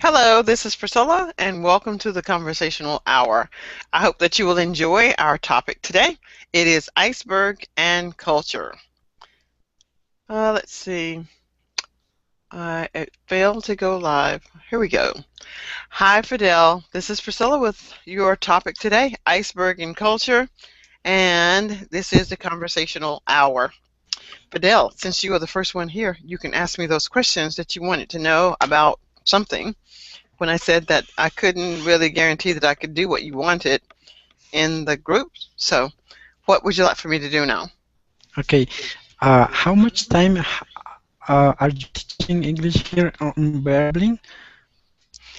Hello, this is Priscilla, and welcome to the Conversational Hour. I hope that you will enjoy our topic today. It is Iceberg and Culture. Let's see. It failed to go live. Here we go. Hi, Fidel. This is Priscilla with your topic today, Iceberg and Culture, and this is the Conversational Hour. Fidel, since you are the first one here, you can ask me those questions that you wanted to know about something. When I said that I couldn't really guarantee that I could do what you wanted in the group. So what would you like for me to do now? Okay. How much time are you teaching English here on Berlin?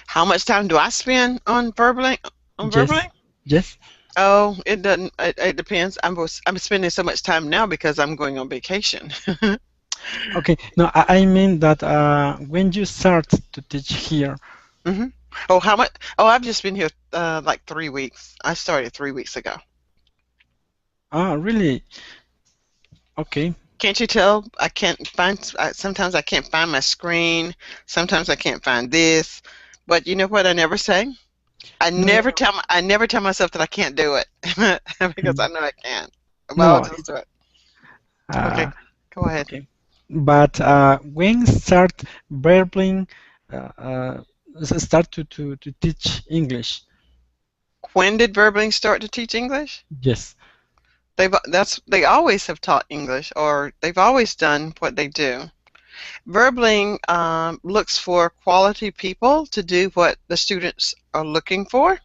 How much time do I spend on verbally? Yes. Yes. Oh, it doesn't. It depends. I'm spending so much time now because I'm going on vacation. Okay. No, I mean that when you start to teach here. hmm Oh, how much? Oh, I've just been here like 3 weeks. I started 3 weeks ago. Ah, really? Okay. Can't you tell? I can't find. Sometimes I can't find my screen. Sometimes I can't find this. But you know what? I never say. No, I never tell myself that I can't do it because I know I can. But I'll no. just do it. Okay, Uh, go ahead. okay. But when start Berlin start to teach English? When did Verbling start to teach English? Yes. They always have taught English, or they've always done what they do. Verbling looks for quality people to do what the students are looking for.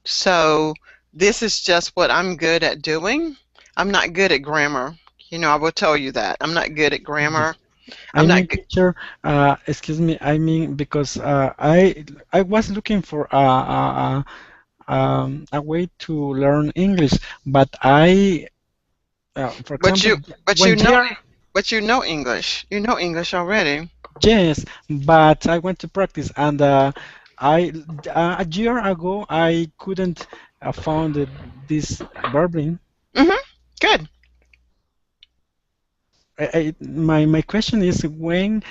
So this is just what I'm good at doing. I'm not good at grammar. I will tell you that. I'm not good at Yes. grammar. I'm I not mean, good. teacher, excuse me. I mean, because I was looking for a way to learn English, but for But example, you, but you one know, year, but you know English. You know English already. yes, but I went to practice, and I a year ago I couldn't found this Berlin. hmm Good. My question is when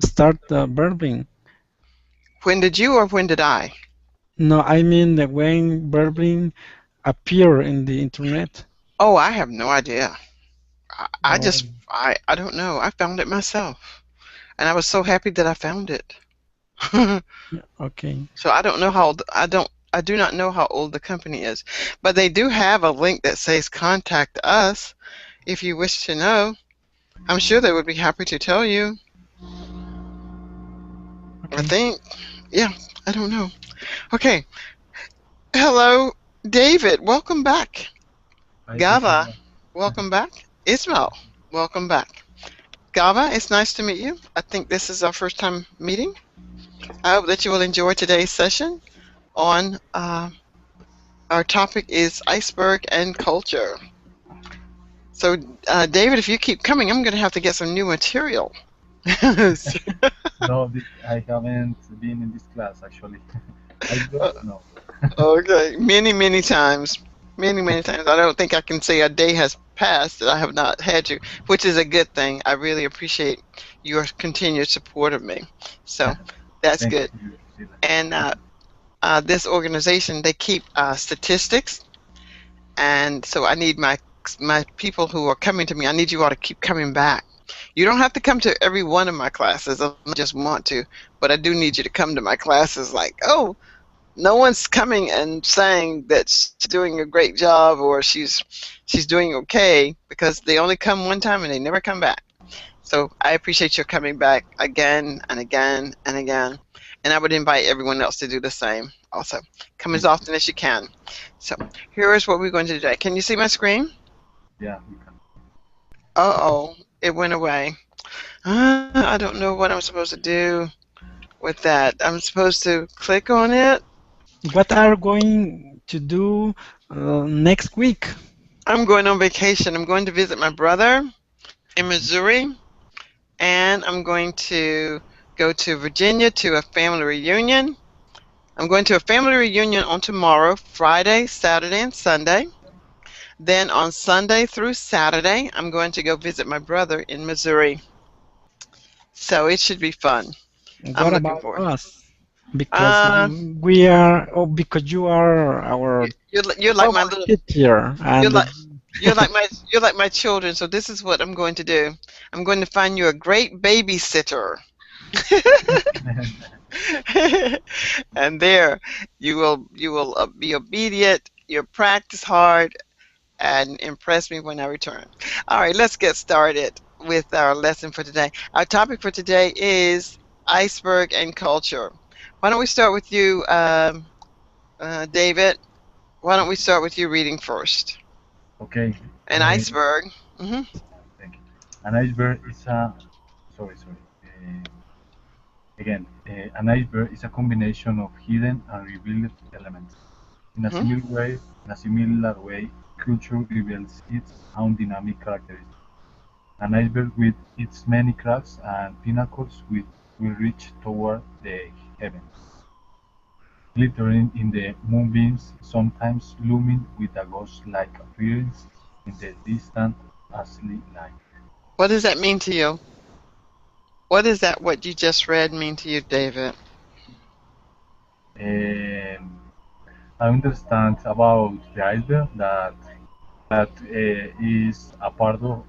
start Berlin? When did you or when did I? No, I mean that when Berlin appear in the internet. Oh, I have no idea. I Oh, just, I don't know. I found it myself, and I was so happy that I found it. okay. So I don't know how old, I do not know how old the company is, but they do have a link that says contact us if you wish to know. I'm sure they would be happy to tell you. I Okay. think, yeah, I don't know. Okay. Hello, David. Welcome back. Hi, Gava, Priscilla. welcome back. Ismail, welcome back. Gava, it's nice to meet you. I think this is our first time meeting. I hope that you will enjoy today's session on our topic is iceberg and culture. So, David, if you keep coming, I'm going to have to get some new material. No, I haven't been in this class actually. I don't know. Okay, many, many times. Many, many times. I don't think I can say a day has passed that I have not had you, which is a good thing. I really appreciate your continued support of me. So that's Thank good. you, Priscilla. And this organization, they keep statistics, and so I need my people who are coming to me. I need you all to keep coming back. You don't have to come to every one of my classes. I just want to, but I do need you to come to my classes. Like, oh, no one's coming and saying that she's doing a great job or she's doing okay because they only come one time and they never come back. So I appreciate your coming back again and again and again. And I would invite everyone else to do the same also. Come as Thank you. often as you can. So here is what we're going to do today. Can you see my screen? Yeah, we can. Uh-oh, it went away. I don't know what I'm supposed to do with that. I'm supposed to click on it. What are going to do next week? I'm going on vacation. I'm going to visit my brother in Missouri, and I'm going to go to Virginia to a family reunion. I'm going to a family reunion on tomorrow, Friday, Saturday, and Sunday. Then on Sunday through Saturday, I'm going to go visit my brother in Missouri. So it should be fun. I'm What looking about for. us? Because Uh, we are, oh, because you are our you're like my our little. teacher, You're and like you're like my children. So this is what I'm going to do. I'm going to find you a great babysitter. And there you will be obedient, you'll practice hard and impress me when I return. All right, let's get started with our lesson for today. Our topic for today is iceberg and culture. Why don't we start with you, David? Why don't we start with you reading first? Okay. An iceberg. Hmm. Thank you. An iceberg is a sorry. An iceberg is a combination of hidden and revealed elements. Hmm. In a similar way, culture reveals its own dynamic characteristics. An iceberg with its many cracks and pinnacles will reach toward the heavens, glittering in the moonbeams, sometimes looming with a ghost-like appearance in the distant azly light. What does that mean to you? What is that? What you just read mean to you, David? Um, I understand about the iceberg that is a part of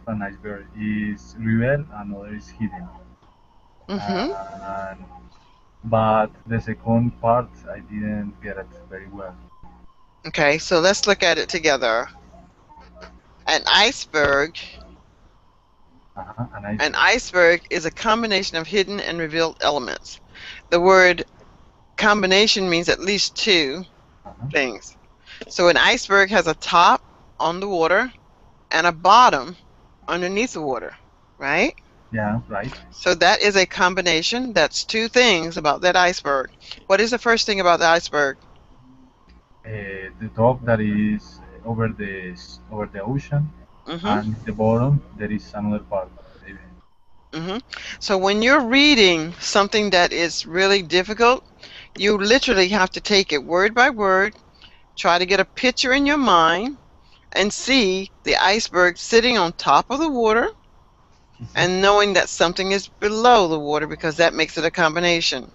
an iceberg is revealed and other is hidden. Hmm. And, but the second part I didn't get it very well. Okay, so let's look at it together. An iceberg An An iceberg. iceberg is a combination of hidden and revealed elements. The word combination means at least two Uh-huh. things. So an iceberg has a top on the water and a bottom underneath the water, right? Yeah, right. So that is a combination. That's two things about that iceberg. What is the first thing about the iceberg? The top that is over the ocean, Hmm. and the bottom there is another part. Hmm. So when you're reading something that is really difficult, you literally have to take it word by word, try to get a picture in your mind, and see the iceberg sitting on top of the water and knowing that something is below the water because that makes it a combination.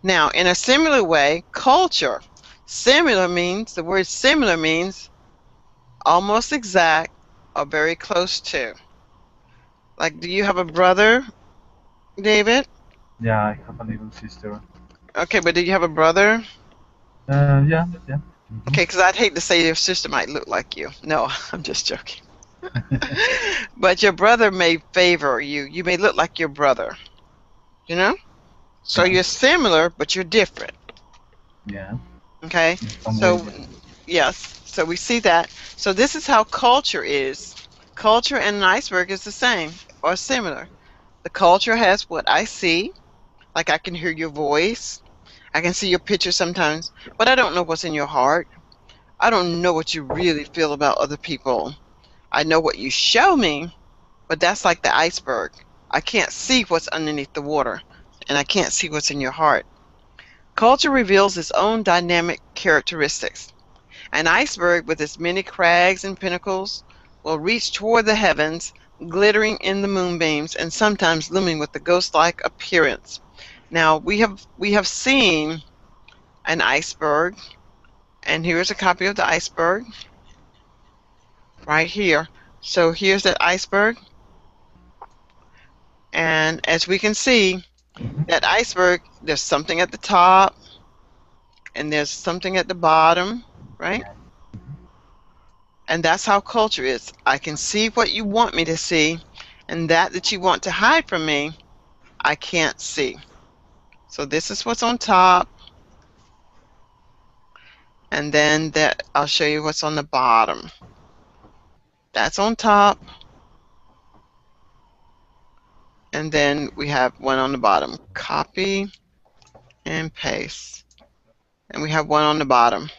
Now, in a similar way, culture. The word similar means almost exact or very close to. Like, do you have a brother, David? Yeah, I have a little sister. Okay, but do you have a brother? Yeah. Hmm. Okay, because I'd hate to say your sister might look like you. No, I'm just joking. But your brother may favor you. You may look like your brother, you know? So Yeah, you're similar, but you're different. yeah. Okay. In some way, So, yeah. yes. So we see that. So this is how culture is. Culture and an iceberg is the same or similar. The culture has what I see, like I can hear your voice, I can see your picture sometimes, but I don't know what's in your heart. I don't know what you really feel about other people. I know what you show me, but that's like the iceberg. I can't see what's underneath the water, and I can't see what's in your heart. Culture reveals its own dynamic characteristics. An iceberg with its many crags and pinnacles will reach toward the heavens, glittering in the moonbeams and sometimes looming with a ghost-like appearance. Now we have seen an iceberg, and here's a copy of the iceberg right here. So here's that iceberg, and as we can see, that Hmm. iceberg, there's something at the top and there's something at the bottom, right? Yeah. And that's how culture is. I can see what you want me to see, and that you want to hide from me, I can't see. So this is what's on top, and then that I'll show you what's on the bottom. That's on top, and then we have one on the bottom. Copy and paste. And we have one on the bottom.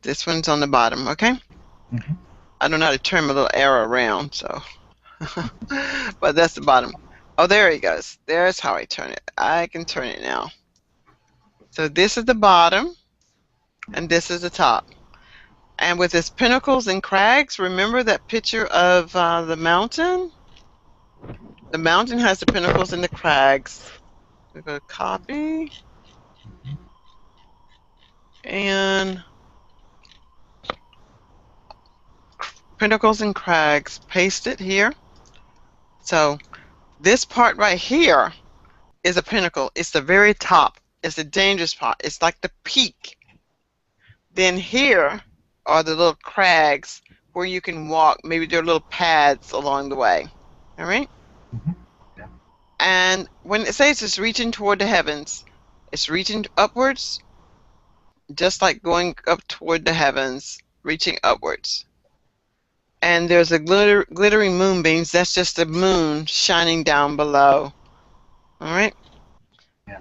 This one's on the bottom, okay? Hmm. I don't know how to turn my little arrow around, so but that's the bottom. Oh, there he goes. There's how I turn it. I can turn it now. So this is the bottom, and this is the top. And with its pinnacles and crags, remember that picture of the mountain? The mountain has the pinnacles and the crags. We go to copy and pinnacles and crags. Paste it here. So this part right here is a pinnacle. It's the very top. It's the dangerous part. It's like the peak. Then here are the little crags where you can walk. Maybe there are little paths along the way. All right. Mhm. Yeah. And when it says it's reaching toward the heavens, it's reaching upwards, just like going up toward the heavens, reaching upwards. And there's a glittering moonbeams. That's just the moon shining down below. All right. Yeah.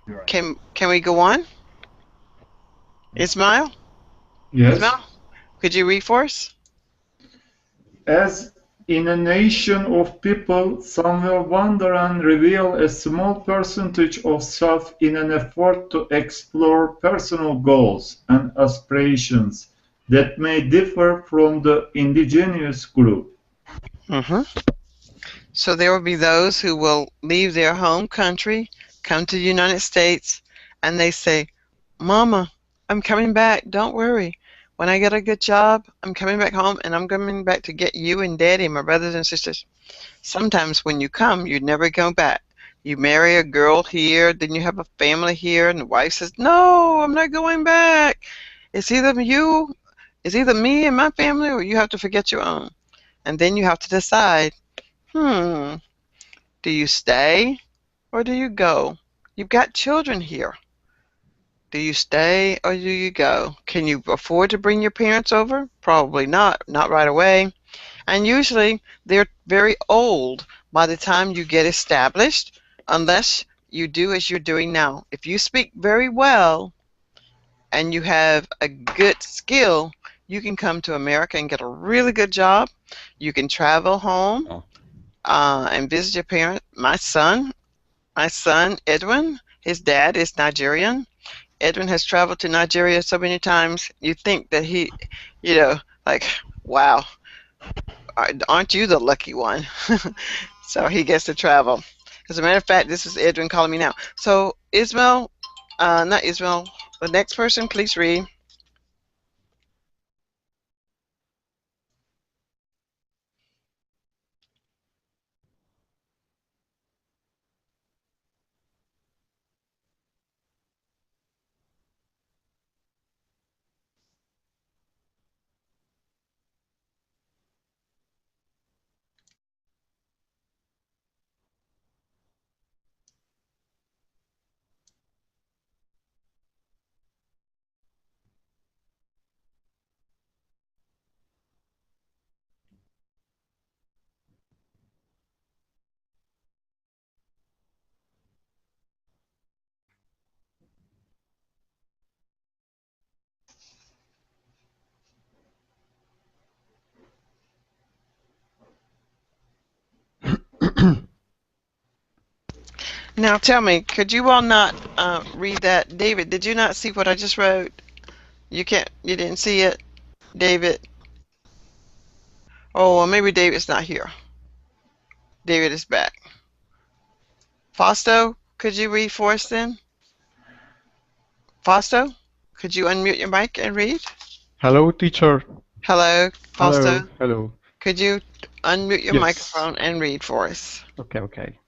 You're right. Can we go on? Yeah. Ismail? Yes. Ismail? Could you read for us? As in a nation of people, some will wander and reveal a small percentage of self in an effort to explore personal goals and aspirations that may differ from the indigenous group. Mm-hmm. So there will be those who will leave their home country, come to the United States, and they say, Mama, I'm coming back. Don't worry. When I get a good job, I'm coming back home and I'm coming back to get you and Daddy, my brothers and sisters. Sometimes when you come, you never go back. You marry a girl here, then you have a family here, and the wife says, No, I'm not going back. It's either you, it's either me and my family, or you have to forget your own. And then you have to decide, hmm, do you stay or do you go? You've got children here. Do you stay or do you go? Can you afford to bring your parents over? Probably not, not right away. And usually they're very old by the time you get established, unless you do as you're doing now. If you speak very well and you have a good skill, you can come to America and get a really good job. You can travel home Oh, and visit your parents. My son Edwin, his dad is Nigerian. Edwin has traveled to Nigeria so many times. You think that he, you know, like, wow, aren't you the lucky one? So he gets to travel. As a matter of fact, this is Edwin calling me now. So Ismail, not Ismail, the next person, please read. Now tell me, could you all not read that? David, did you not see what I just wrote? You didn't see it, David? Oh, well, maybe David's not here. David is back. Fausto, could you read for us then? Fausto, could you unmute your mic and read? hello, teacher. Hello, Hello, Fausto. hello. Could you unmute your Yes. microphone and read for us? Okay, okay.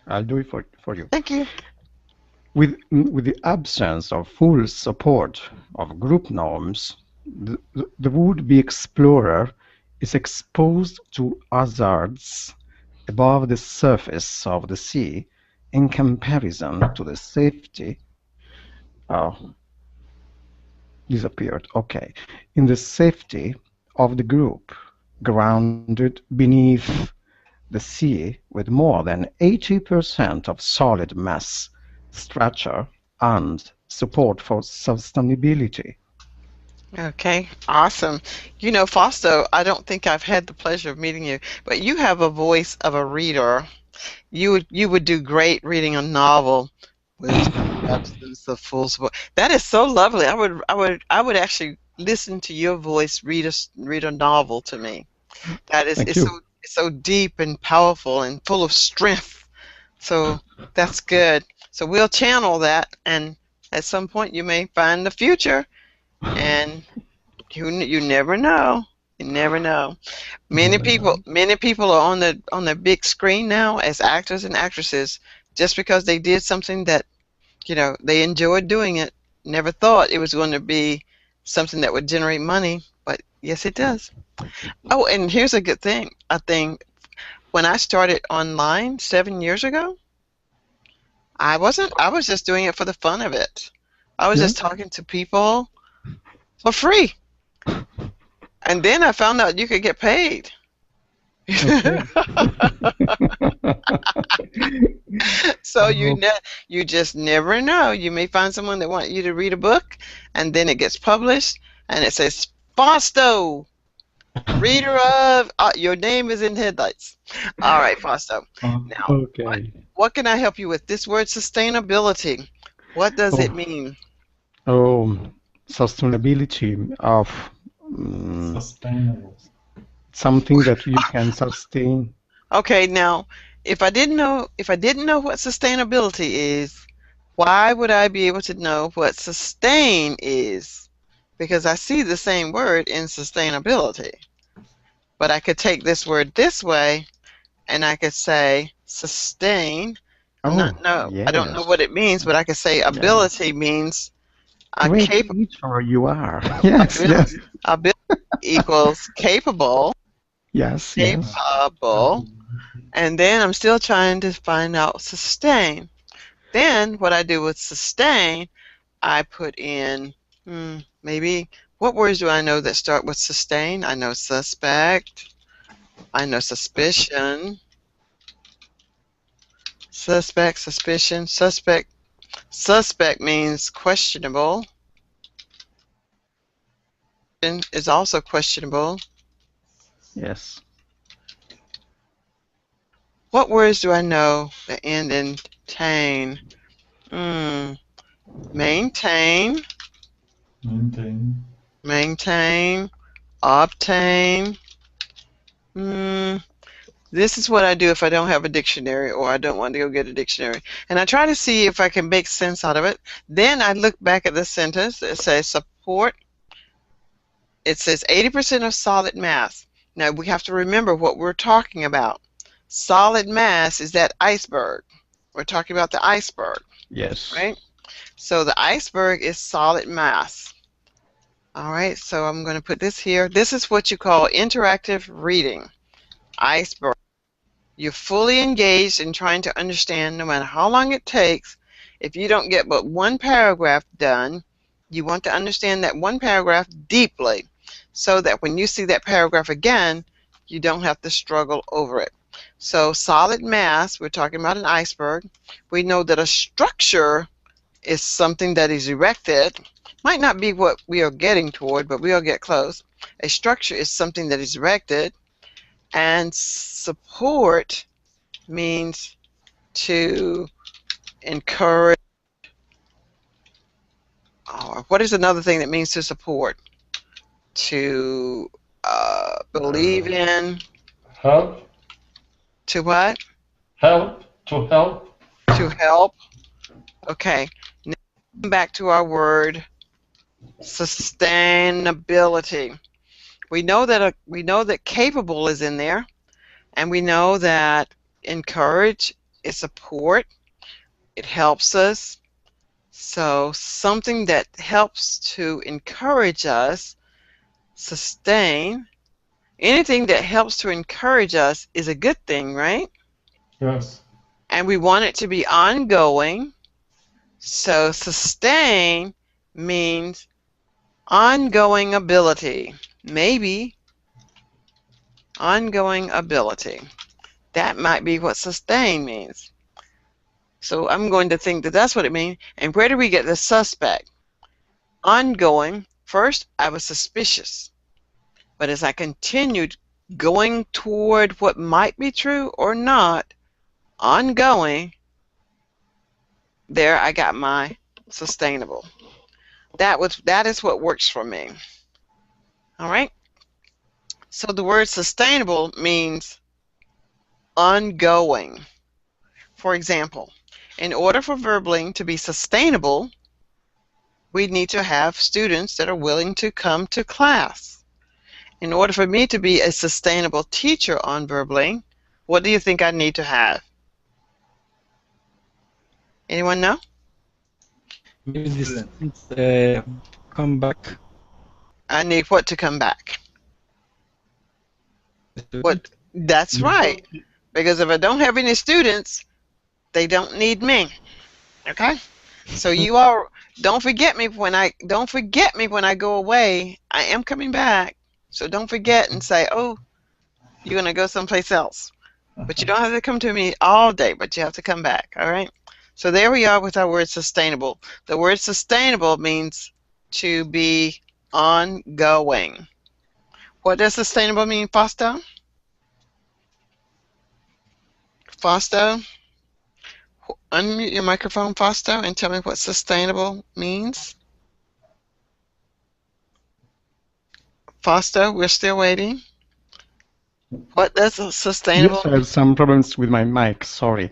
I'll do it for you. Thank you. With the absence of full support of group norms, the would-be explorer is exposed to hazards above the surface of the sea in comparison to the safety. Oh, disappeared. Okay. In the safety of the group, grounded beneath the sea with more than 80% of solid mass, structure, and support for sustainability. Okay, awesome. You know, Fausto, I don't think I've had the pleasure of meeting you, but you have a voice of a reader. You would do great reading a novel with absence of full support. That is so lovely. I would actually listen to your voice read a novel to me. That is Thank it's so you. so deep and powerful and full of strength. So that's good. So we'll channel that, and at some point you may find the future, and you never know. You never know. Many people are on the big screen now as actors and actresses just because they did something that they enjoyed doing it. Never thought it was going to be something that would generate money, but yes, it does. Oh, and here's a good thing. I think when I started online 7 years ago, I wasn't. I was just doing it for the fun of it. I was Yeah. just talking to people for free, and then I found out you could get paid. Okay. So Oh, you just never know. You may find someone that want you to read a book, and then it gets published, and it says Fausto, reader of your name is in headlights. All right, Fausto. Now, what okay. what can I help you with? This word sustainability. What does it Oh, mean? oh, sustainability of mm, Sustainable. something that you can sustain. Okay, now if I didn't know what sustainability is, why would I be able to know what sustain is? Because I see the same word in sustainability. But I could take this word this way and I could say sustain. Oh, I don't know yes. what it means, but I could say Yeah. ability means a Great cap teacher you are. Yes, abil yes. ability equals Yes, yes. capable, and then I'm still trying to find out sustain. Then what I do with sustain, I put in maybe what words do I know that start with sustain? I know suspect, I know suspicion, suspect, suspicion, suspect. Suspect means questionable. Is also questionable. Yes. What words do I know that end in tain? Hmm. Maintain, Maintain. maintain, obtain. Hmm. This is what I do if I don't have a dictionary or I don't want to go get a dictionary. And I try to see if I can make sense out of it. Then I look back at the sentence. It says support. It says 80% of solid mass. Now we have to remember what we're talking about. Solid mass is that iceberg. We're talking about the iceberg, Yes. right? So the iceberg is solid mass. All right, so I'm going to put this here. This is what you call interactive reading. Iceberg. You're fully engaged in trying to understand no matter how long it takes. If you don't get but one paragraph done, you want to understand that one paragraph deeply so that when you see that paragraph again, you don't have to struggle over it. So solid mass, we're talking about an iceberg. We know that a structure is something that is erected. Might not be what we are getting toward, but we'll get close. A structure is something that is erected, and support means to encourage. Or what is another thing that means to support? To believe in. Help. To what? Help. To help. To help. Okay. Now back to our word sustainability. We know that capable is in there, and we know that encourage is support. It helps us. So something that helps to encourage us, sustain. Anything that helps to encourage us is a good thing, right? Yes. And we want it to be ongoing. So sustain means ongoing ability. Maybe ongoing ability. That might be what sustain means. So I'm going to think that that's what it means. And where do we get the suspect? Ongoing. First, I was suspicious. But as I continued going toward what might be true or not, ongoing, there I got my sustainable. That is what works for me. All right. So the word sustainable means ongoing. For example, in order for verbling to be sustainable, we need to have students that are willing to come to class. In order for me to be a sustainable teacher on verbling, what do you think I need to have? Anyone know? Maybe the Student. students come back. I need what to come back? The What? student. That's You right. could, Because if I don't have any students, they don't need me. Okay? So you all don't forget me when I go away. I am coming back. So don't forget and say, "Oh, you're going to go someplace else." But you don't have to come to me all day, but you have to come back, all right? So there we are with our word sustainable. The word sustainable means to be ongoing. What does sustainable mean, Fausto? Fausto, unmute your microphone, Fausto, and tell me what sustainable means. Fausto, we're still waiting. What does sustainable Yes, I mean? have some problems with my mic, sorry.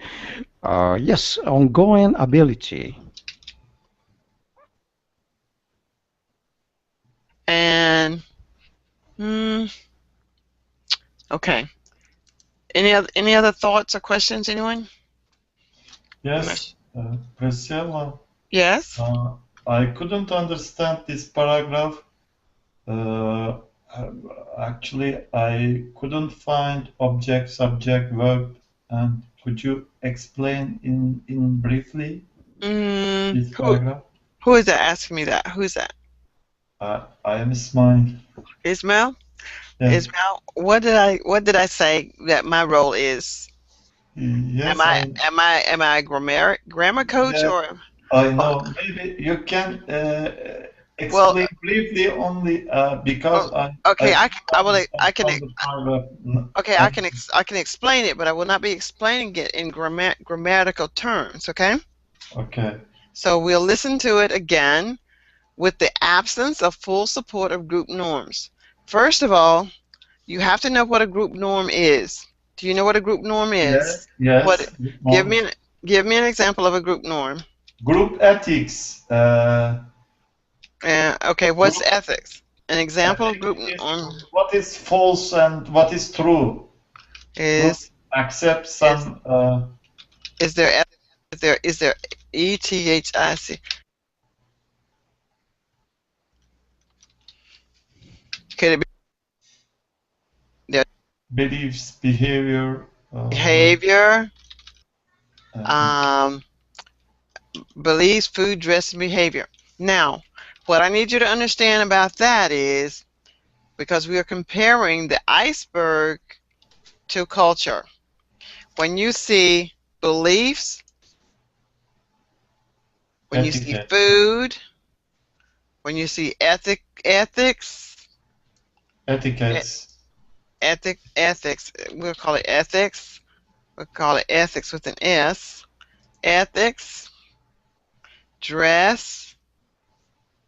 Yes, ongoing ability. And hmm, okay. Any other thoughts or questions, anyone? Yes, Priscilla, Yes. I couldn't understand this paragraph. Uh, Actually, I couldn't find object, subject, verb, and could you explain in briefly Mm, this who paragraph? who is that asking me that? Who's that? I am Ismail. Ismail? Yeah. Ismail, what did I say that my role is? Am Yes, I a grammar coach yeah, or I uh, know. Maybe you can well explain briefly only because well I okay, couldn't I will understand from the paragraph. okay, And I can explain it, but I will not be explaining it in grammatical terms, okay? okay. So we'll listen to it again with the absence of full support of group norms. First of all, you have to know what a group norm is. Do you know what a group norm is? Yes, What? yes. Give No. me give me an example of a group norm. Group ethics. Okay, what's Group ethics? An example of ethics group is norm what is false and what is true. Group is accept is some. is there is there ETHIC? Could it be their Beliefs, behavior, behavior, and um, beliefs, food, dress, and behavior? Now, what I need you to understand about that is because we are comparing the iceberg to culture. When you see beliefs, when you see etiquette. food, when you see ethics, e- Etiquettes. ethics, we'll call it ethics. We'll call it ethics with an S. Ethics, dress,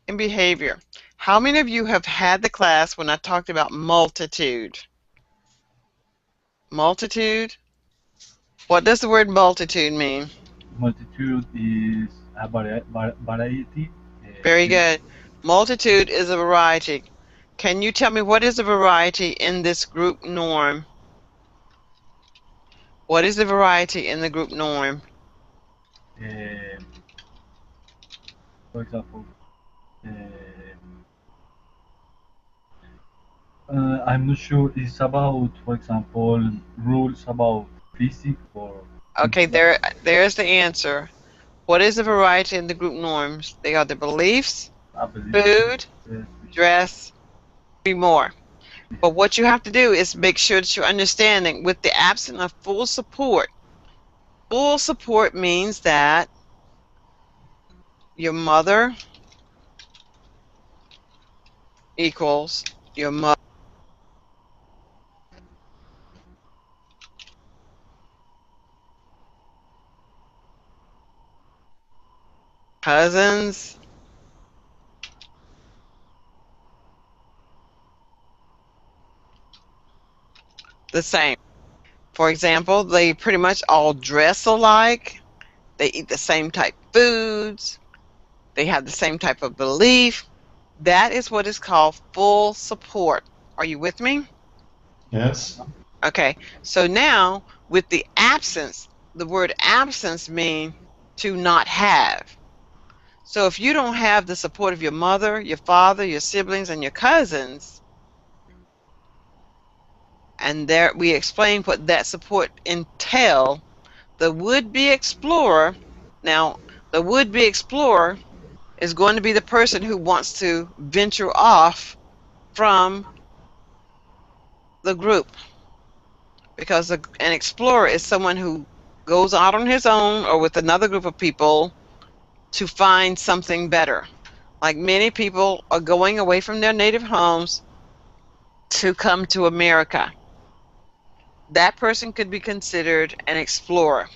and behavior. How many of you have had the class when I talked about multitude? Multitude? What does the word multitude mean? Multitude is a variety. Very There is good. Multitude is a variety. Can you tell me what is a variety in this group norm? What is the variety in the group norm? um, for example, um, I'm not sure it's about, for example, rules about physics or Okay, something like there's the answer. What is the variety in the group norms? They are the beliefs, I believe. food, Yes, dress, be more. But what you have to do is make sure that you're understanding with the absence of full support. Full support means that your mother equals your mother, cousins, the same. For example, they pretty much all dress alike. They eat the same type foods. They have the same type of belief. That is what is called full support. Are you with me? Yes. Okay. So now with the absence, the word absence means to not have. So if you don't have the support of your mother, your father, your siblings, and your cousins, and there we explain what that support entail, the would-be explorer, now the would-be explorer is going to be the person who wants to venture off from the group, because an explorer is someone who goes out on his own or with another group of people to find something better. Like many people are going away from their native homes to come to America. That person could be considered an explorer.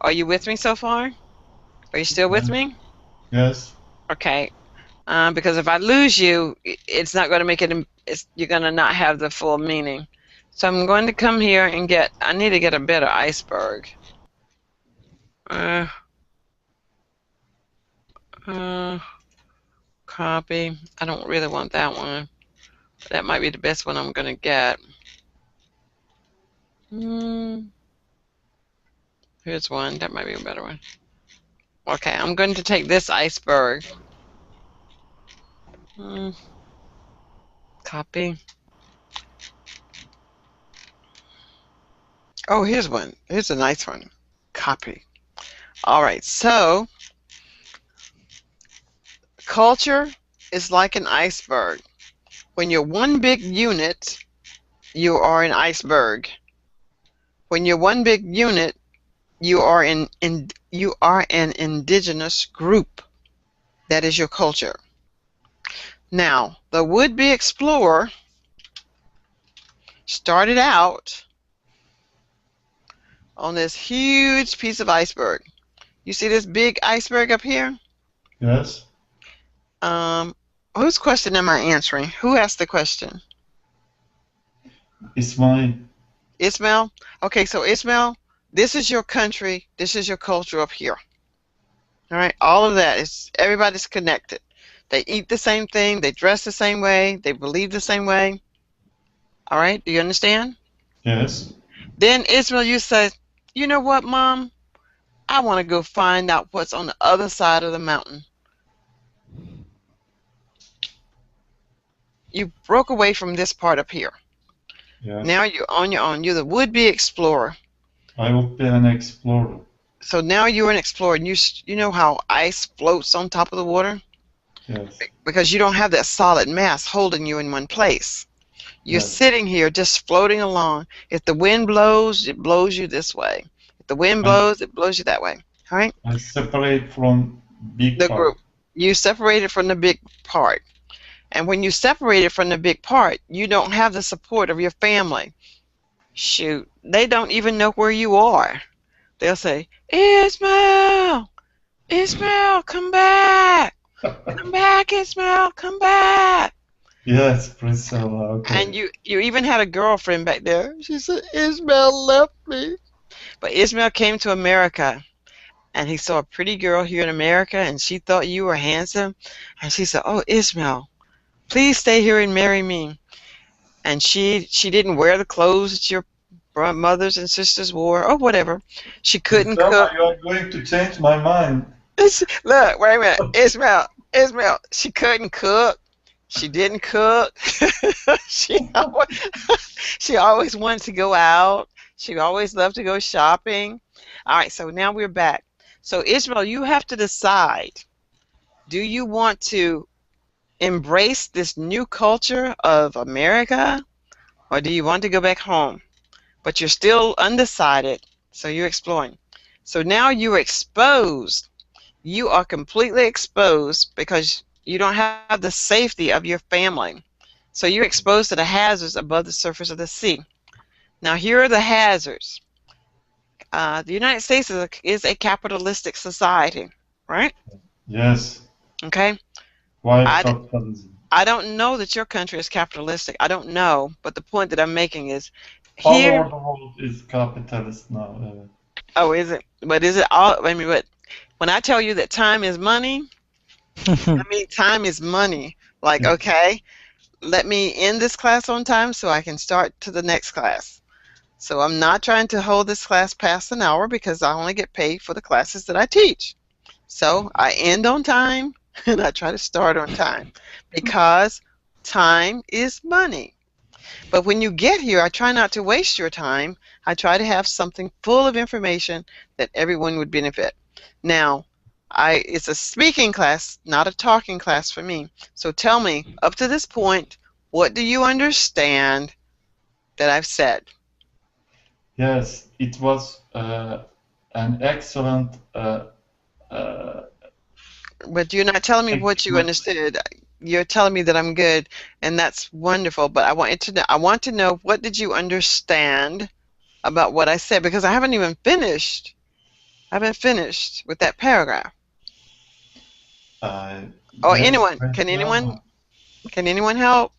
Are you with me so far? Are you still with Yes. me? Yes. Okay. Because if I lose you, it's not going to make it. You're going to not have the full meaning. So I'm going to come here and get. I need to get a better iceberg. Uh, uh, Copy. I don't really want that one. That might be the best one I'm going to get. Hmm. Here's one. That might be a better one. Okay, I'm going to take this iceberg. Hmm. Copy. Oh, here's one. Here's a nice one. Copy. All right. So culture is like an iceberg. When you're one big unit, you are an iceberg. When you're one big unit, you are an indigenous group. That is your culture. Now, the would-be explorer started out on this huge piece of iceberg. You see this big iceberg up here? Yes. Um, whose question am I answering? Who asked the question? It's mine. Ismail? Okay, so Ismail, this is your country, this is your culture up here. All right, all of that is everybody's connected. They eat the same thing, they dress the same way, they believe the same way. All right, do you understand? Yes. Then Ismail, you say, you know what, Mom? I want to go find out what's on the other side of the mountain. You broke away from this part up here. Yes. Now you're on your own. You're the would-be explorer. I will be an explorer. So now you're an explorer, and you know how ice floats on top of the water? Yes. Because you don't have that solid mass holding you in one place. You're Yes. sitting here just floating along. If the wind blows, it blows you this way. If the wind I blows, it blows you that way. All right? I separate from big The part. group. You separated from the big part. And when you separated from the big part, you don't have the support of your family. Shoot, they don't even know where you are. They'll say, Ismail, Ismail, come back. Come back, Ismail, come back. Yes, Priscilla. And Okay. you even had a girlfriend back there. She said, Ismail left me. But Ismail came to America and he saw a pretty girl here in America and she thought you were handsome. And she said, oh, Ismail, please stay here and marry me. And she didn't wear the clothes that your mothers and sisters wore or whatever. She couldn't Priscilla, cook. you are going to change my mind. Look, wait a minute. Ismail, she couldn't cook. She didn't cook. she always, she always wanted to go out. She always loved to go shopping. All right, so now we're back. So Ismail, you have to decide. Do you want to embrace this new culture of America or do you want to go back home? But you're still undecided, so you're exploring. So now you're exposed. You are completely exposed because you don't have the safety of your family. So you're exposed to the hazards above the surface of the sea. Now here are the hazards. The United States is a capitalistic society, right? Yes. Okay. White I, capitalism. I don't know that your country is capitalistic. I don't know, but the point that I'm making is All Here, over the world is capitalist now. oh, is it? But is it all? I mean, but when I tell you that time is money, I mean time is money. Like, Yes. okay, let me end this class on time so I can start to the next class. So I'm not trying to hold this class past an hour because I only get paid for the classes that I teach. So I end on time and I try to start on time because time is money. But when you get here, I try not to waste your time. I try to have something full of information that everyone would benefit. Now, it's a speaking class, not a talking class for me. So tell me, up to this point, what do you understand that I've said? Yes, it was an excellent uh, But you're not telling me what you explanation. understood. You're telling me that I'm good, and that's wonderful. But I want to know, what did you understand about what I said, because I haven't even finished. I haven't finished with that paragraph. Uh, Or yes, anyone, question. can anyone help?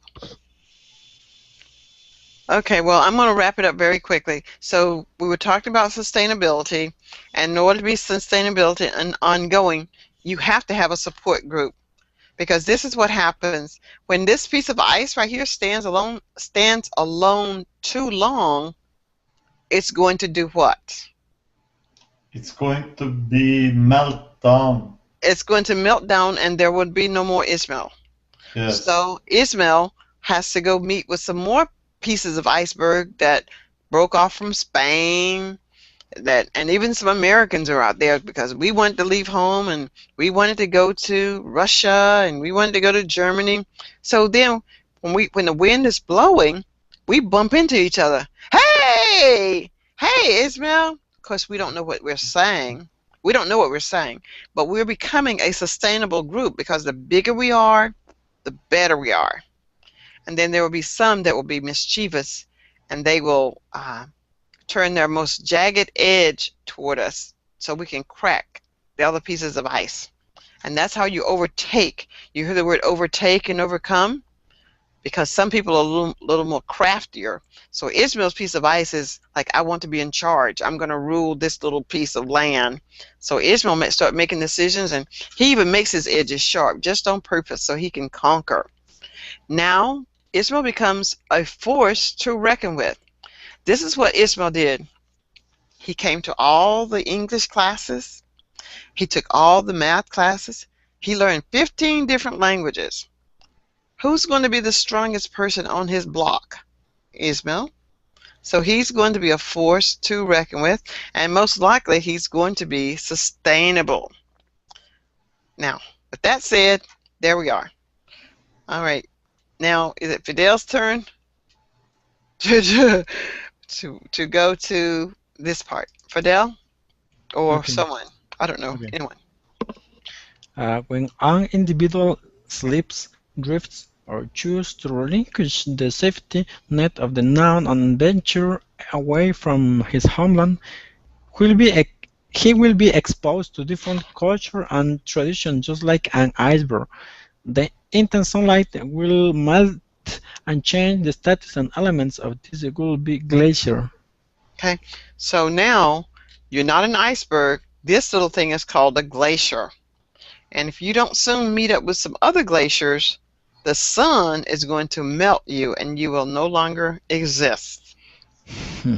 Okay, well, I'm going to wrap it up very quickly. So we were talking about sustainability, and in order to be sustainability and ongoing, you have to have a support group, because this is what happens when this piece of ice right here stands alone too long. It's going to do what? It's going to be meltdown. It's going to melt down, and there would be no more Ismail. Yes, So Ismail has to go meet with some more pieces of iceberg that broke off from Spain, that and even some Americans are out there, because we wanted to leave home and we wanted to go to Russia and we wanted to go to Germany. So then when the wind is blowing, we bump into each other. Hey! Hey, Ismail! Of course, we don't know what we're saying. We don't know what we're saying, but we're becoming a sustainable group, because the bigger we are, the better we are. And then there will be some that will be mischievous, and they will turn their most jagged edge toward us so we can crack the other pieces of ice. And that's how you overtake. You hear the word overtake and overcome, because some people are a little more craftier. So Ishmael's piece of ice is like, I want to be in charge. I'm going to rule this little piece of land. So Ishmael may start making decisions, and he even makes his edges sharp just on purpose so he can conquer. Now, Ishmael becomes a force to reckon with. This is what Ishmael did. He came to all the English classes. He took all the math classes. He learned 15 different languages. Who's going to be the strongest person on his block? Ismail. So he's going to be a force to reckon with, and most likely he's going to be sustainable. Now, with that said, there we are. All right. Now, is it Fidel's turn to, to go to this part? Fidel or Okay, someone? I don't know. okay. Anyone. When an individual sleeps, drifts, or chooses to relinquish the safety net of the known and venture away from his homeland, will be ex- he will be exposed to different culture and tradition, just like an iceberg. The intense sunlight will melt and change the status and elements of this will be glacier. Okay. So now you're not an iceberg. This little thing is called a glacier. And if you don't soon meet up with some other glaciers, the sun is going to melt you and you will no longer exist.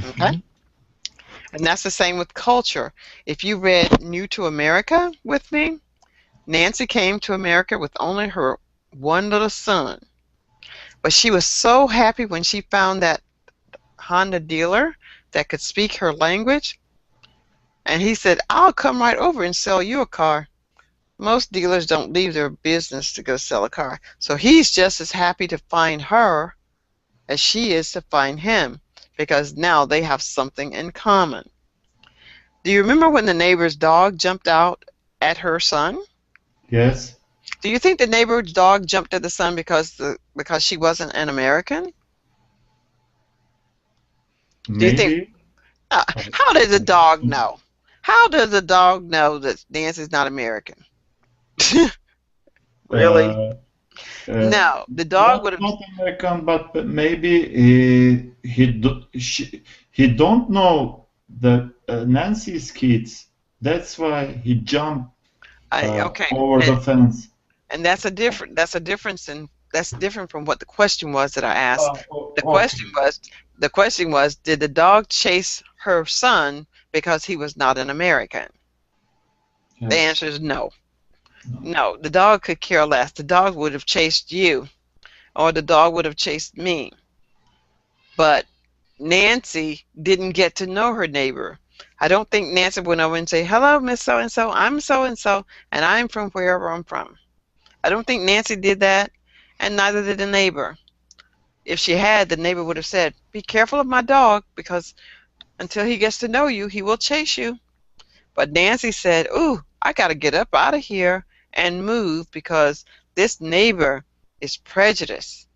Okay? Mhm. And that's the same with culture. If you read New to America with me, Nancy came to America with only her one little son. But she was so happy when she found that Honda dealer that could speak her language. And he said, I'll come right over and sell you a car. Most dealers don't leave their business to go sell a car. So he's just as happy to find her as she is to find him, because now they have something in common. Do you remember when the neighbor's dog jumped out at her son? yes, Do you think the neighbor's dog jumped at the son because she wasn't an American? Do you think maybe. I, how does the I dog don't know? How does the dog know that Nancy's not American? know. Really? Uh, No, the dog not would have. not American, but maybe he don't know the Nancy's kids. That's why he jumped Okay, over the fence. and that's different from what the question was that I asked. The Okay. question was the question was, did the dog chase her son because he was not an American? The Yes. answer is no. No. No, the dog could care less. The dog would have chased you, or the dog would have chased me. But Nancy didn't get to know her neighbor. I don't think Nancy went over and say, "Hello, Miss So and So. I'm so and so, and I'm from wherever I'm from." I don't think Nancy did that, and neither did the neighbor. If she had, the neighbor would have said, "Be careful of my dog, because until he gets to know you, he will chase you." But Nancy said, "Ooh, I got to get up out of here and move because this neighbor is prejudiced."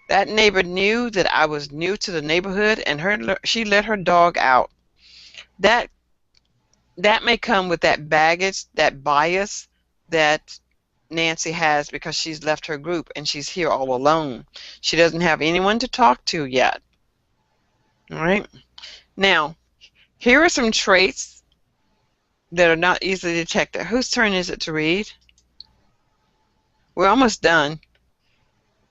That neighbor knew that I was new to the neighborhood, and she let her dog out. That that may come with that baggage, that bias that Nancy has because she's left her group and she's here all alone. She doesn't have anyone to talk to yet. All right. Now, here are some traits that are not easily detected. Whose turn is it to read? We're almost done.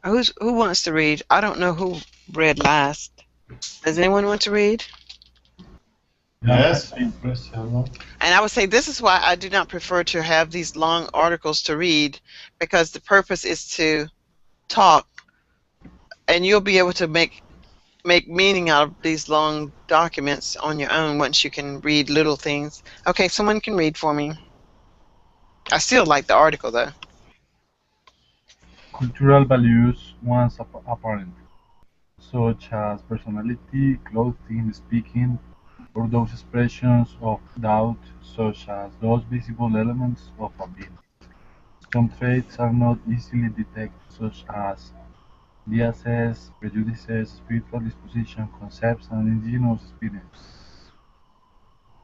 Who wants to read? I don't know who read last. Does anyone want to read? Yeah, Yes, press hello. And I would say this is why I do not prefer to have these long articles to read, because the purpose is to talk, and you'll be able to make meaning out of these long documents on your own once you can read little things. Okay, someone can read for me. I still like the article though. cultural values once apparent, such as personality, clothing, speaking, or those expressions of doubt, such as those visible elements of a being. Some traits are not easily detected, such as biases, prejudices, spiritual disposition, concepts, and indigenous experience.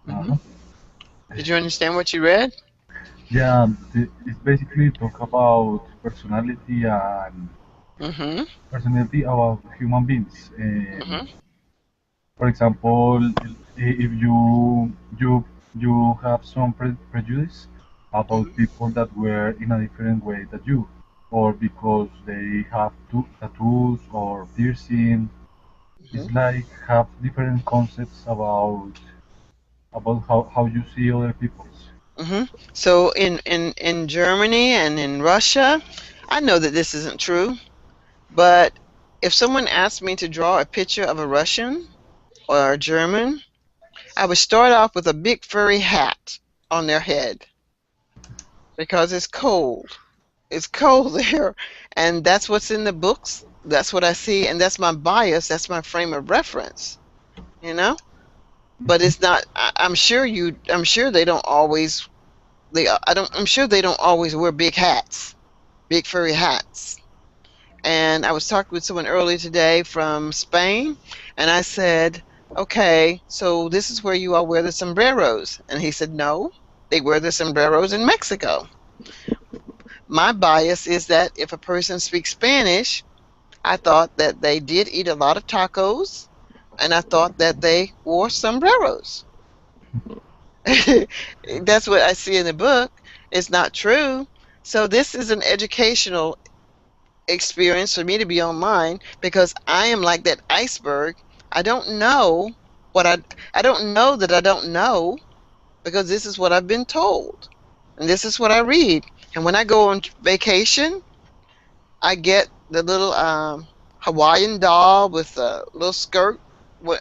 Hmm. Uh-huh. Did you understand what you read? Yeah, it's basically talk about Mm-hmm. personality about human beings. Mm-hmm. For example, if you have some prejudice about people that were in a different way than you, or because they have tattoos or piercing, Mm-hmm. it's like have different concepts about how you see other people's. Hmm. So in Germany and in Russia, I know that this isn't true, but if someone asked me to draw a picture of a Russian or a German, I would start off with a big furry hat on their head because it's cold. It's cold there, and that's what's in the books. That's what I see, and that's my bias. That's my frame of reference. You know, but it's not. I'm sure you. I'm sure they don't always. They. I don't. I'm sure they don't always wear big hats, big furry hats. And I was talking with someone earlier today from Spain, and I said, "Okay, so this is where you all wear the sombreros." And he said, "No, they wear the sombreros in Mexico." My bias is that if a person speaks Spanish, I thought that they did eat a lot of tacos, and I thought that they wore sombreros. That's what I see in the book. It's not true. So this is an educational experience for me to be online because I am like that iceberg. I don't know what I don't know that I don't know because this is what I've been told. And this is what I read. And when I go on vacation, I get the little Hawaiian doll with a little skirt.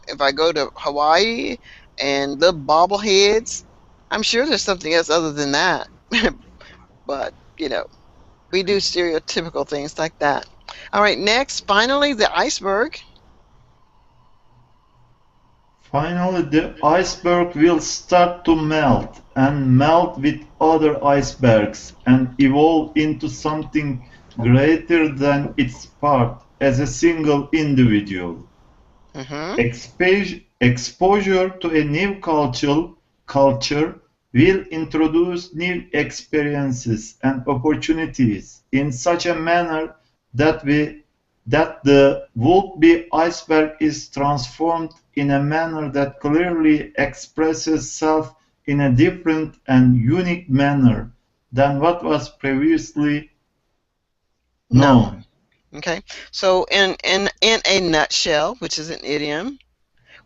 If I go to Hawaii, and little bobbleheads. I'm sure there's something else other than that. But, we do stereotypical things like that. All right, next, finally, the iceberg. Finally, the iceberg will start to melt and melt with other icebergs and evolve into something greater than its part as a single individual. Mm-hmm. Exposure to a new culture will introduce new experiences and opportunities in such a manner that the would-be iceberg is transformed in a manner that clearly expresses self in a different and unique manner than what was previously No. known. Okay. So in a nutshell, which is an idiom,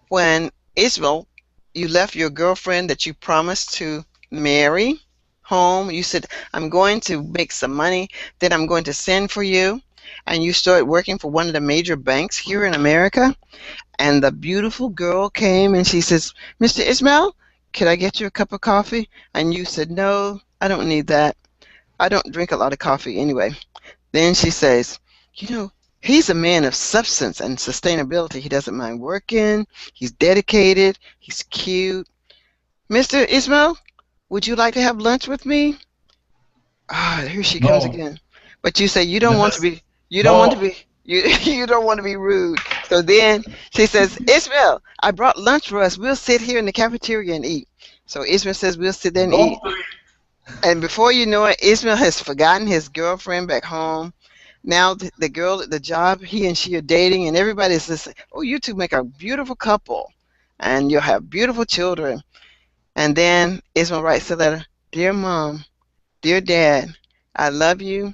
when Ismail, you left your girlfriend that you promised to marry home, you said, I'm going to make some money, then I'm going to send for you. And you started working for one of the major banks here in America. And the beautiful girl came and she says, Mr. Ismail, could I get you a cup of coffee? And you said, no, I don't need that. I don't drink a lot of coffee anyway. Then she says, you know, he's a man of substance and sustainability. He doesn't mind working. He's dedicated. He's cute. Mr. Ismail, would you like to have lunch with me? Ah, here she comes No, again. But you say yes, you don't want to no, be, you don't want to be rude. So then she says, Ismail, I brought lunch for us. We'll sit here in the cafeteria and eat. So Ismail says, we'll sit there and don't eat. do And before you know it, Ismail has forgotten his girlfriend back home. Now the girl at the job, he and she are dating, and everybody's just saying, "Oh, you two make a beautiful couple, and you'll have beautiful children." And then Ismail writes a letter, "Dear Mom, dear Dad, I love you,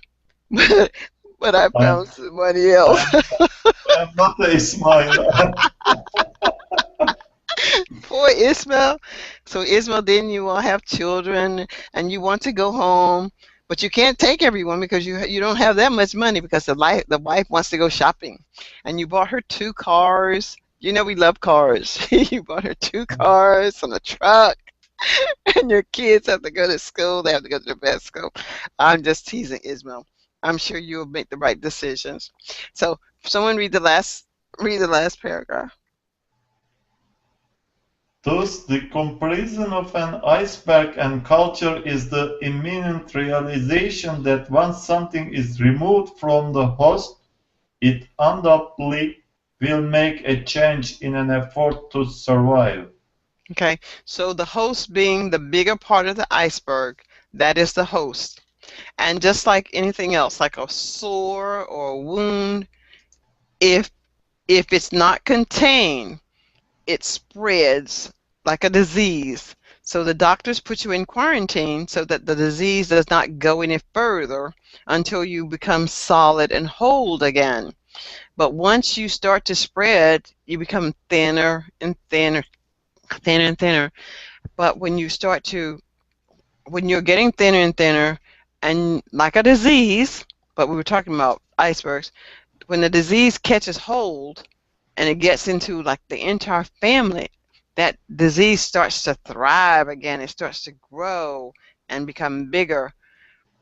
but I I'm, found somebody else." I'm, I'm not a Ismail. Poor Ismail. So Ismail, then you all have children, and you want to go home, but you can't take everyone because you don't have that much money because the wife wants to go shopping, and you bought her two cars. You know we love cars. You bought her two cars and a truck, and your kids have to go to school. They have to go to the best school. I'm just teasing Ismail. I'm sure you'll make the right decisions. So someone read the last paragraph. Thus, the comparison of an iceberg and culture is the imminent realization that once something is removed from the host, it undoubtedly will make a change in an effort to survive. Okay, so the host being the bigger part of the iceberg, that is the host. And just like anything else, like a sore or a wound, if if it's not contained, it spreads like a disease. So the doctors put you in quarantine so that the disease does not go any further until you become solid and whole again. But once you start to spread, you become thinner and thinner, thinner and thinner. But when you're getting thinner and thinner, and like a disease, but we were talking about icebergs, when the disease catches hold and it gets into like the entire family, that disease starts to thrive again. It starts to grow and become bigger.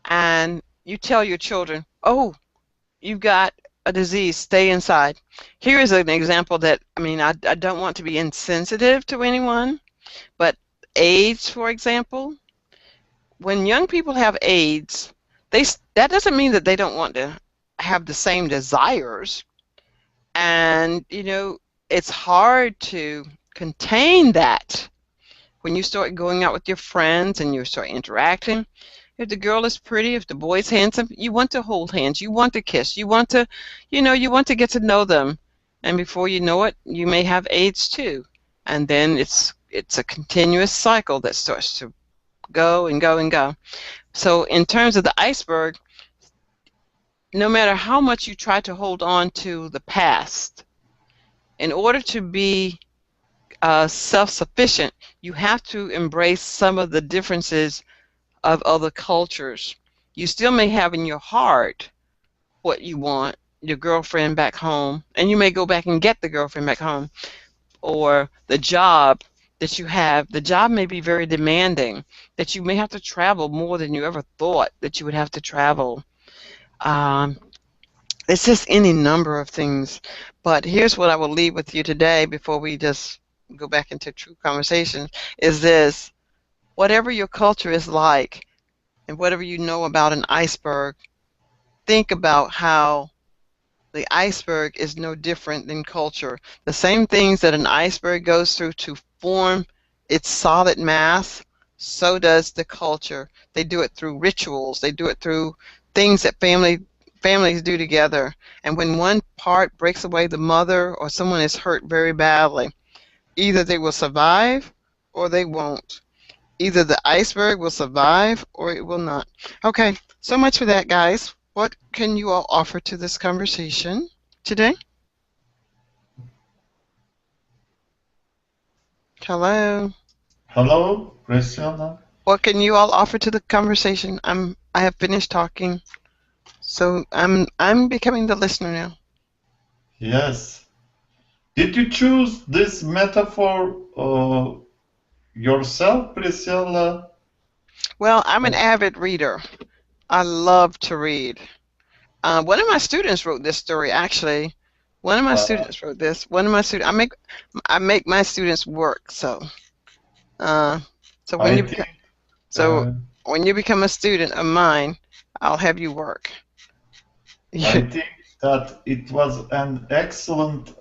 And you tell your children, oh, you've got a disease, stay inside. Here is an example that, I mean, I don't want to be insensitive to anyone, but AIDS, for example, when young people have AIDS, that doesn't mean that they don't want to have the same desires. And it's hard to contain that when you start going out with your friends and you start interacting. If the girl is pretty, if the boy's handsome, you want to hold hands, you want to kiss, you want to get to know them. And before you know it, you may have AIDS too. And then it's a continuous cycle that starts to go and go and go. So in terms of the iceberg, no matter how much you try to hold on to the past, in order to be self-sufficient, you have to embrace some of the differences of other cultures. You still may have in your heart what you want, your girlfriend back home, and you may go back and get the girlfriend back home, or the job that you have. The job may be very demanding, that you may have to travel more than you ever thought that you would have to travel. Um, it's just any number of things. But here's what I will leave with you today before we just go back into true conversation is this: whatever your culture is like and whatever you know about an iceberg, think about how the iceberg is no different than culture. The same things that an iceberg goes through to form its solid mass, so does the culture. They do it through rituals. They do it through things that families do together. And when one part breaks away, the mother or someone is hurt very badly. Either they will survive or they won't. Either the iceberg will survive or it will not. Okay, so much for that, guys. What can you all offer to this conversation today? Hello. Hello, Graciela. What can you all offer to the conversation? I have finished talking, so I'm becoming the listener now. Yes. Did you choose this metaphor yourself, Priscilla? Well, I'm an avid reader. I love to read. One of my students wrote this story actually. One of my Uh, students wrote this. One of my students. I make my students work. Uh, so when I you think become so uh, when you become a student of mine, I'll have you work. I think that it was an excellent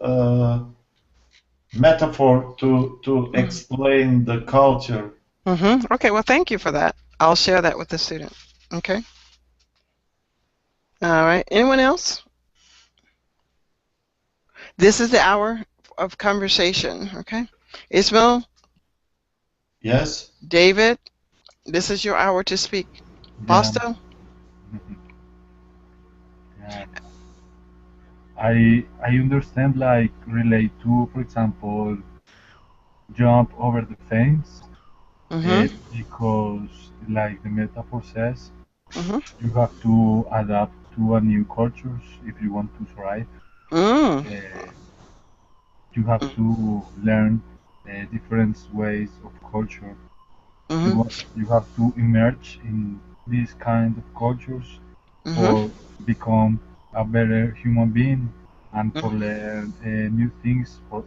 metaphor to explain the culture. Okay. Well, thank you for that. I'll share that with the student. Okay. All right. Anyone else? This is the hour of conversation. Okay. Ismail, Yes. David, this is your hour to speak. Yeah, Fausto? yeah. I understand like relate to, for example, jump over the fence, Mm-hmm. because like the metaphor says, Mm-hmm. you have to adapt to a new cultures if you want to survive. Mm. Uh, you have to learn different ways of culture. Mm-hmm. You have to emerge in these kind of cultures Mm-hmm. for become a better human being and for learn new things for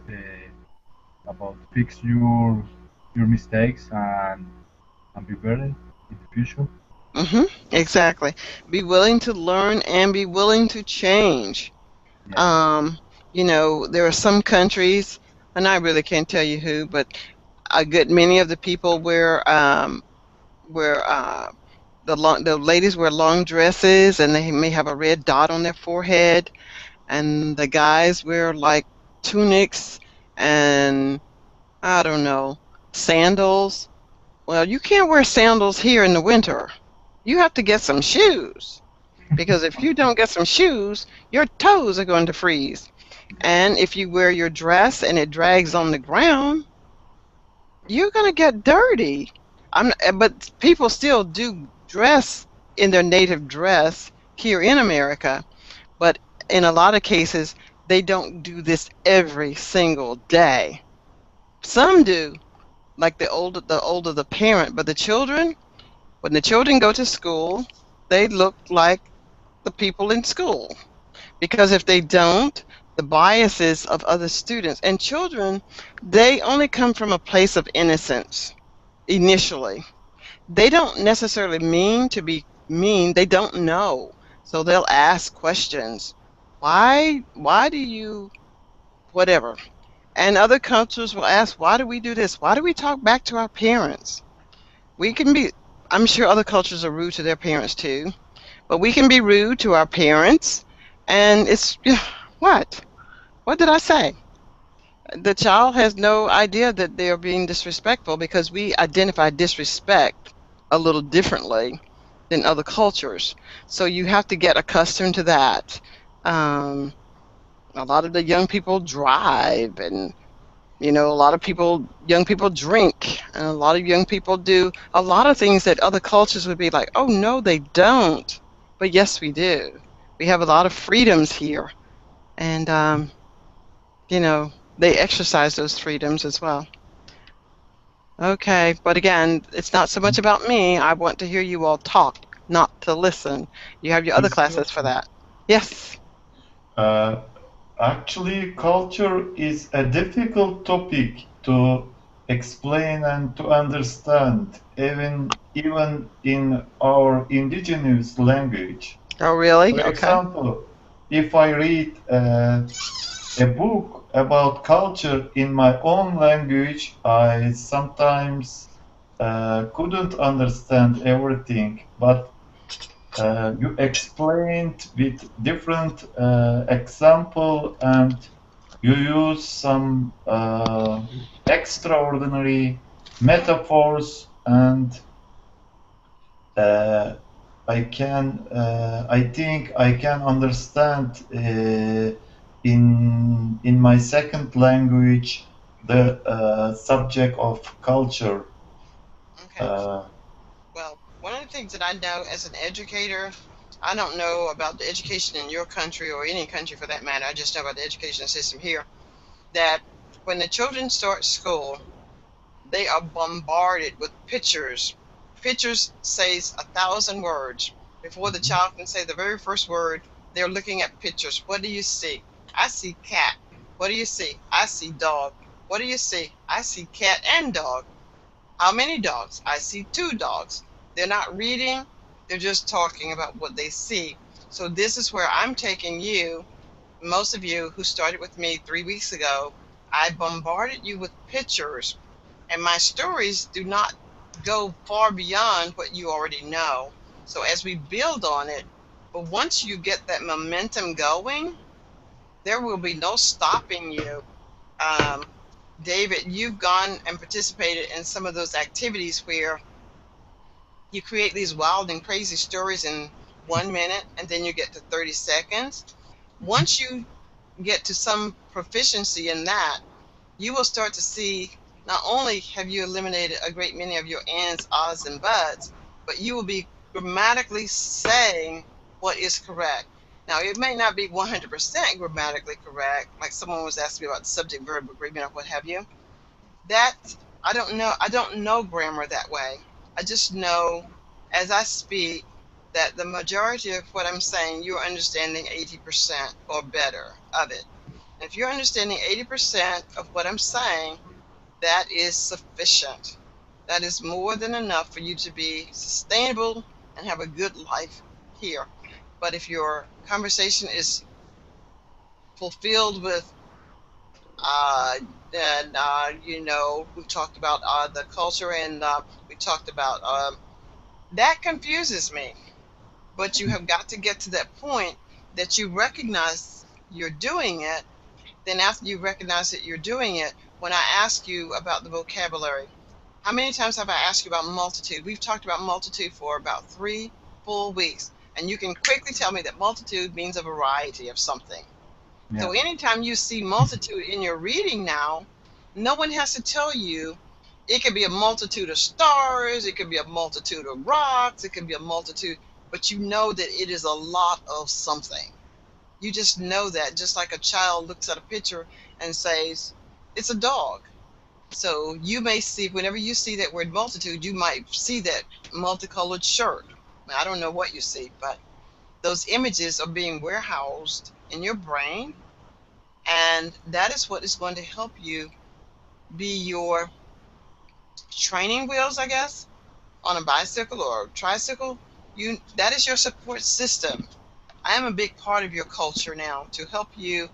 about fix your mistakes and be better in the future. Mm-hmm. Exactly. Be willing to learn and be willing to change. Yeah. Um, there are some countries, and I really can't tell you who, but a good many of the people where the ladies wear long dresses and they may have a red dot on their forehead, and the guys wear like tunics and I don't know, sandals. Well, you can't wear sandals here in the winter. You have to get some shoes because if you don't get some shoes, your toes are going to freeze. And if you wear your dress and it drags on the ground, you're going to get dirty. But people still do dress in their native dress here in America, but in a lot of cases, they don't do this every single day. Some do, like the older the parent, but the children, when the children go to school, they look like the people in school. Because if they don't, the biases of other students and children, they only come from a place of innocence initially. They don't necessarily mean to be mean, they don't know. So they'll ask questions. Why do you whatever? And other cultures will ask, why do we do this? Why do we talk back to our parents? We can be, I'm sure other cultures are rude to their parents too, but we can be rude to our parents. And it's, what? What did I say? The child has no idea that they are being disrespectful because we identify disrespect a little differently than other cultures. So you have to get accustomed to that. Um, a lot of the young people drive, and a lot of young people drink, and a lot of young people do a lot of things that other cultures would be like, oh no, they don't. But yes, we do. We have a lot of freedoms here, and they exercise those freedoms as well. Okay, but again, it's not so much about me. I want to hear you all talk, not to listen. You have your other Priscilla, classes for that. Yes. uh, actually, culture is a difficult topic to explain and to understand, even in our indigenous language. Oh, really? For Okay. example, if I read a book about culture in my own language, I sometimes couldn't understand everything, but you explained with different example, and you use some extraordinary metaphors, and uh, I think I can understand in my second language the subject of culture. Okay. Uh, Well, one of the things that I know as an educator, I don't know about the education in your country or any country for that matter. I just know about the education system here. That when the children start school, they are bombarded with pictures. Pictures says 1,000 words. Before the child can say the very first word, they're looking at pictures. What do you see? I see cat. What do you see? I see dog. What do you see? I see cat and dog. How many dogs? I see two dogs. They're not reading, they're just talking about what they see. So this is where I'm taking you, most of you who started with me 3 weeks ago. I bombarded you with pictures, and my stories do not go far beyond what you already know. So as we build on it, but once you get that momentum going, there will be no stopping you. Um, David, you've gone and participated in some of those activities where you create these wild and crazy stories in 1 minute and then you get to 30 seconds. Once you get to some proficiency in that, you will start to see not only have you eliminated a great many of your ands, ahs, and buts, but you will be grammatically saying what is correct. Now, it may not be 100% grammatically correct, like someone was asking me about the subject verb agreement or what have you. That I don't know. I don't know grammar that way. I just know as I speak that the majority of what I'm saying, you're understanding 80% or better of it. If you're understanding 80% of what I'm saying, that is sufficient. That is more than enough for you to be sustainable and have a good life here. But if your conversation is fulfilled with and we talked about the culture, and we talked about that confuses me. But you have got to get to that point that you recognize you're doing it. Then after you recognize that you're doing it, when I ask you about the vocabulary, how many times have I asked you about multitude? We've talked about multitude for about 3 full weeks, and you can quickly tell me that multitude means a variety of something. Yeah. So anytime you see multitude in your reading now, no one has to tell you. It could be a multitude of stars, it could be a multitude of rocks, it could be a multitude, but you know that it is a lot of something. You just know that, just like a child looks at a picture and says, it's a dog. So you may see, whenever you see that word multitude, you might see that multicolored shirt. I don't know what you see, but those images are being warehoused in your brain, and that is what is going to help you be your training wheels, I guess, on a bicycle or a tricycle. That is your support system. I am a big part of your culture now to help you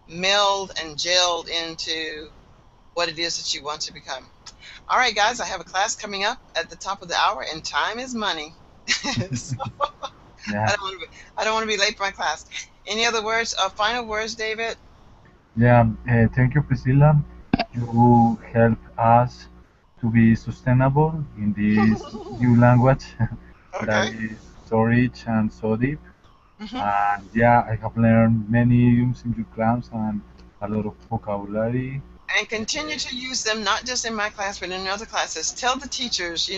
meld and gel into what it is that you want to become. All right, guys, I have a class coming up at the top of the hour, and time is money. So Yeah. I don't want to be late for my class. Any other words, final words, David? Yeah. Thank you, Priscilla. You help us to be sustainable in this new language that Okay. is so rich and so deep. Hmm. And yeah, I have learned many idioms in your class and a lot of vocabulary. And continue to use them, not just in my class, but in other classes. Tell the teachers,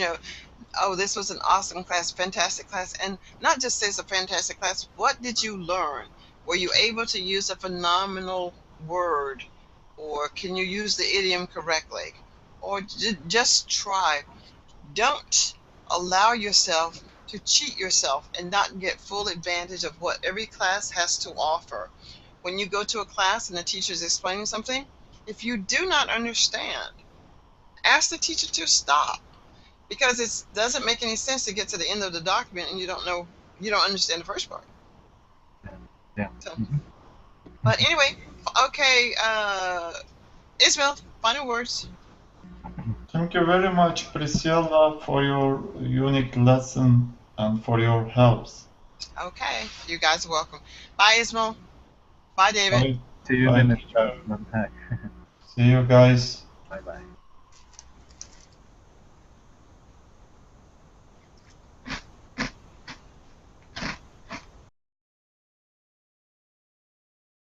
oh, this was an awesome class, fantastic class. And not just say it's a fantastic class, what did you learn? Were you able to use a phenomenal word? Or can you use the idiom correctly? Or just try. Don't allow yourself to cheat yourself and not get full advantage of what every class has to offer. When you go to a class and the teacher is explaining something, if you do not understand, ask the teacher to stop, because it doesn't make any sense to get to the end of the document and you don't understand the first part. Yeah. So, Mhm. but anyway, okay, Ismail, final words. Thank you very much, Priscilla, for your unique lesson and for your helps. Okay, you guys are welcome. Bye, Ismail. Bye, David. Bye. See you in the Bye, next teacher. class. Bye. See you guys. Bye.